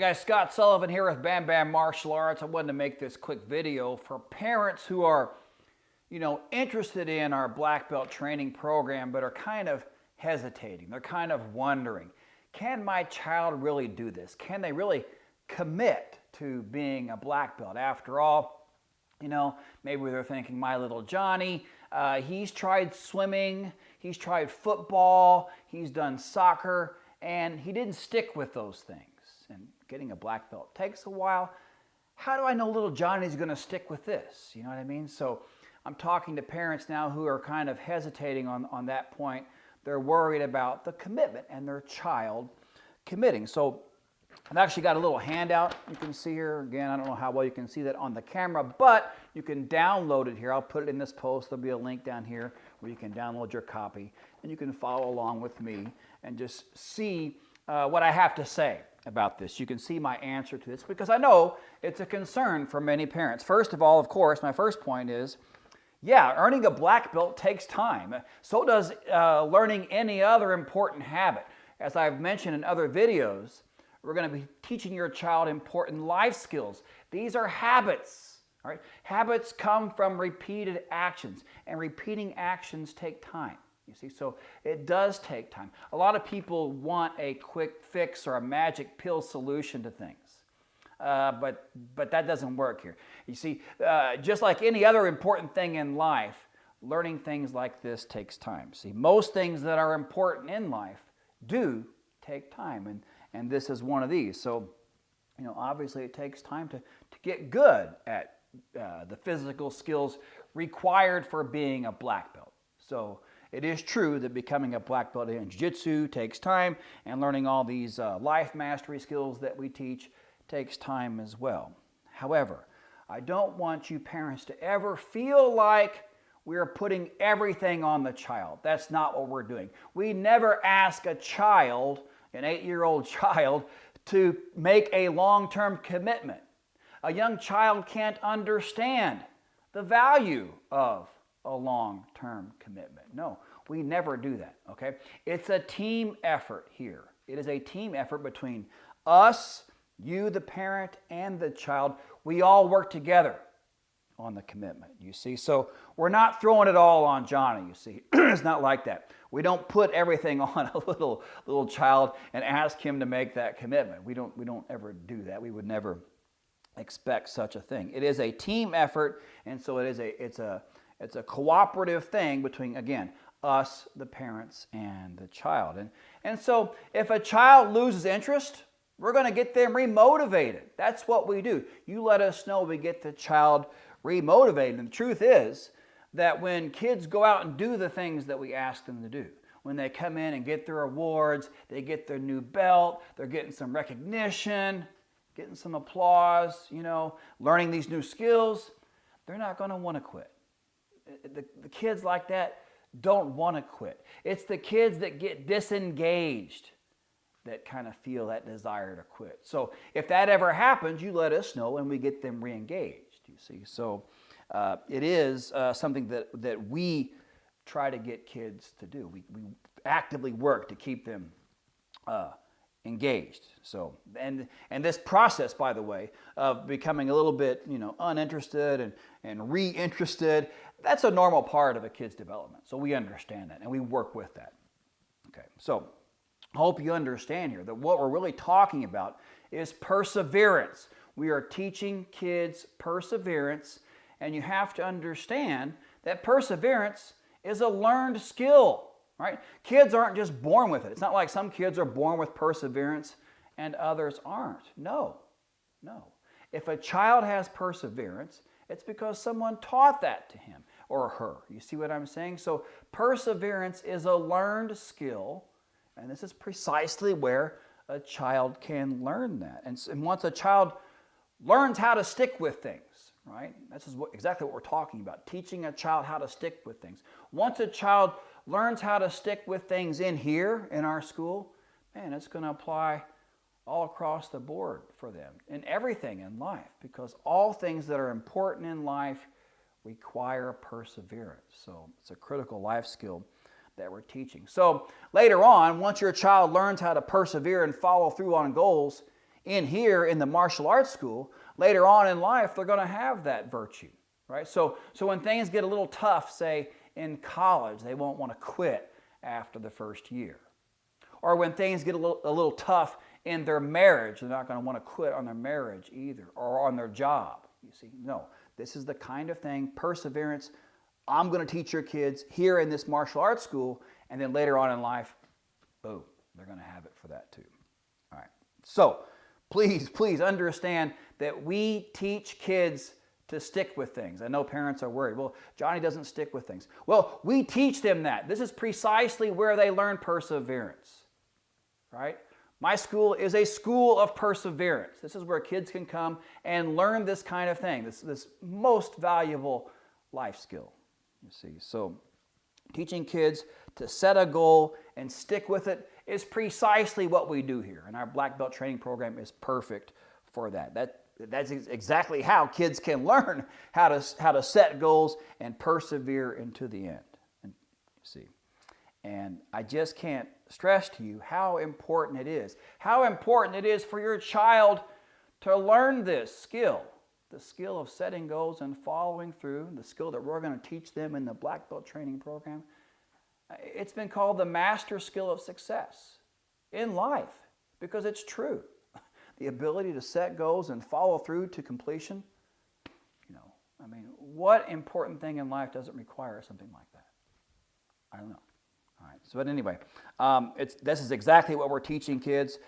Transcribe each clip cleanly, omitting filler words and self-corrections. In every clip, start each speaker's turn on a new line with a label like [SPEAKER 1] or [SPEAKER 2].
[SPEAKER 1] Hey guys, Scott Sullivan here with Bam Bam Martial Arts. I wanted to make this quick video for parents who are, interested in our black belt training program, but are kind of hesitating. They're kind of wondering, can my child really do this? Can they really commit to being a black belt? After all, maybe they're thinking, my little Johnny, he's tried swimming, he's tried football, he's done soccer, and he didn't stick with those things. And getting a black belt takes a while. How do I know little Johnny's going to stick with this? You know what I mean? So I'm talking to parents now who are kind of hesitating on that point. They're worried about the commitment and their child committing. So I've actually got a little handout you can see here. Again, I don't know how well you can see that on the camera, but you can download it here. I'll put it in this post. There'll be a link down here where you can download your copy, and you can follow along with me and just see what I have to say about this. You can see my answer to this because I know it's a concern for many parents. First of all, of course, my first point is, yeah, earning a black belt takes time. So does learning any other important habit. As I've mentioned in other videos, we're going to be teaching your child important life skills. These are habits. All right? Habits come from repeated actions, and repeating actions take time. You see, so it does take time. A lot of people want a quick fix or a magic pill solution to things, but that doesn't work here. You see, just like any other important thing in life, learning things like this takes time. See, most things that are important in life do take time, and this is one of these. So, obviously it takes time to get good at the physical skills required for being a black belt. So it is true that becoming a black belt in jiu-jitsu takes time, and learning all these life mastery skills that we teach takes time as well. However, I don't want you parents to ever feel like we're putting everything on the child. That's not what we're doing. We never ask a child, an 8-year-old child, to make a long-term commitment. A young child can't understand the value of a long-term commitment. No, we never do that, okay? It's a team effort here. It is a team effort between us, you, the parent, and the child. We all work together on the commitment, you see? So we're not throwing it all on Johnny, you see? It's not like that. We don't put everything on a little child and ask him to make that commitment. We don't ever do that. We would never expect such a thing. It is a team effort, and so it's a cooperative thing between, again, us, the parents, and the child. And so if a child loses interest, we're going to get them remotivated. That's what we do. You let us know, we get the child remotivated. And the truth is that when kids go out and do the things that we ask them to do, when they come in and get their awards, they get their new belt, they're getting some recognition, getting some applause, learning these new skills, they're not going to want to quit. The kids like that don't want to quit. It's the kids that get disengaged that kind of feel that desire to quit. So if that ever happens, you let us know and we get them re-engaged, you see. So it is something that we try to get kids to do. We actively work to keep them engaged. So, and this process, by the way, of becoming a little bit, uninterested and re-interested, that's a normal part of a kid's development. So we understand that and we work with that. Okay, so I hope you understand here that what we're really talking about is perseverance. We are teaching kids perseverance, and you have to understand that perseverance is a learned skill. Right? Kids aren't just born with it. It's not like some kids are born with perseverance and others aren't. No. If a child has perseverance, it's because someone taught that to him or her. You see what I'm saying? So perseverance is a learned skill, and this is precisely where a child can learn that. And once a child learns how to stick with things, right? This is exactly what we're talking about, teaching a child how to stick with things. Once a child learns how to stick with things in here in our school, man, it's going to apply all across the board for them in everything in life, because all things that are important in life require perseverance. So it's a critical life skill that we're teaching. So later on, once your child learns how to persevere and follow through on goals, in here in the martial arts school, later on in life, they're going to have that virtue, right? So when things get a little tough, say in college, they won't want to quit after the first year. Or when things get a little tough in their marriage, they're not going to want to quit on their marriage either, or on their job. You see, no, this is the kind of thing, perseverance, I'm going to teach your kids here in this martial arts school, and then later on in life, boom, they're going to have it for that too. All right. So please understand that we teach kids to stick with things. I know parents are worried. Well, Johnny doesn't stick with things. Well, we teach them that. This is precisely where they learn perseverance, right? My school is a school of perseverance. This is where kids can come and learn this kind of thing, this most valuable life skill, you see. So teaching kids to set a goal and stick with it is precisely what we do here. And our black belt training program is perfect for that. That's exactly how kids can learn how to set goals and persevere into the end. And you see. And I just can't stress to you how important it is. How important it is for your child to learn this skill. The skill of setting goals and following through. The skill that we're going to teach them in the black belt training program. It's been called the master skill of success in life because it's true. The ability to set goals and follow through to completion. You know, I mean, what important thing in life doesn't require something like that? I don't know. All right. So, but anyway, this is exactly what we're teaching kids.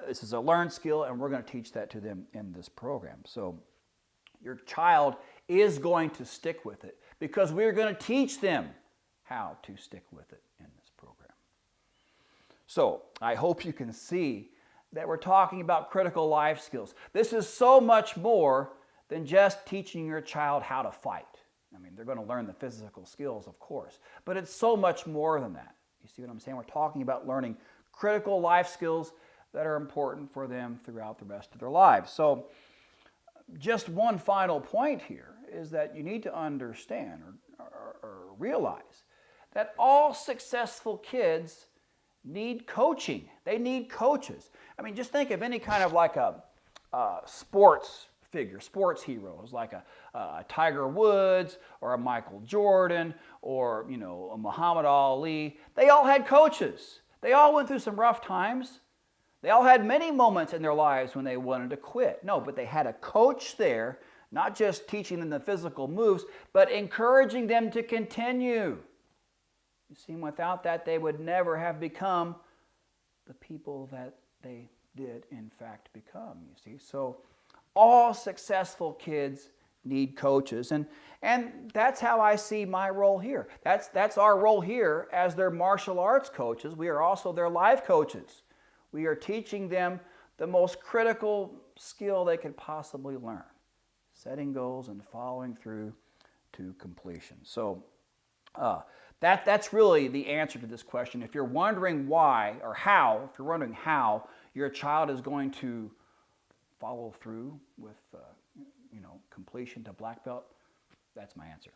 [SPEAKER 1] This is a learned skill, and we're going to teach that to them in this program. So, your child is going to stick with it because we're going to teach them how to stick with it in this program. So, I hope you can see that we're talking about critical life skills. This is so much more than just teaching your child how to fight. I mean, they're going to learn the physical skills, of course, but it's so much more than that. You see what I'm saying? We're talking about learning critical life skills that are important for them throughout the rest of their lives. So just one final point here is that you need to understand or realize that all successful kids need coaching. They need coaches. I mean, just think of any kind of like a sports figure, sports heroes, like a Tiger Woods or a Michael Jordan or, you know, a Muhammad Ali. They all had coaches. They all went through some rough times. They all had many moments in their lives when they wanted to quit. No, but they had a coach there, not just teaching them the physical moves, but encouraging them to continue. You see, without that, they would never have become the people that they did, in fact, become, you see. So all successful kids need coaches, and that's how I see my role here. That's our role here as their martial arts coaches. We are also their life coaches. We are teaching them the most critical skill they could possibly learn, setting goals and following through to completion. So that's really the answer to this question. If you're wondering why or how, if you're wondering how your child is going to follow through with completion to black belt, that's my answer.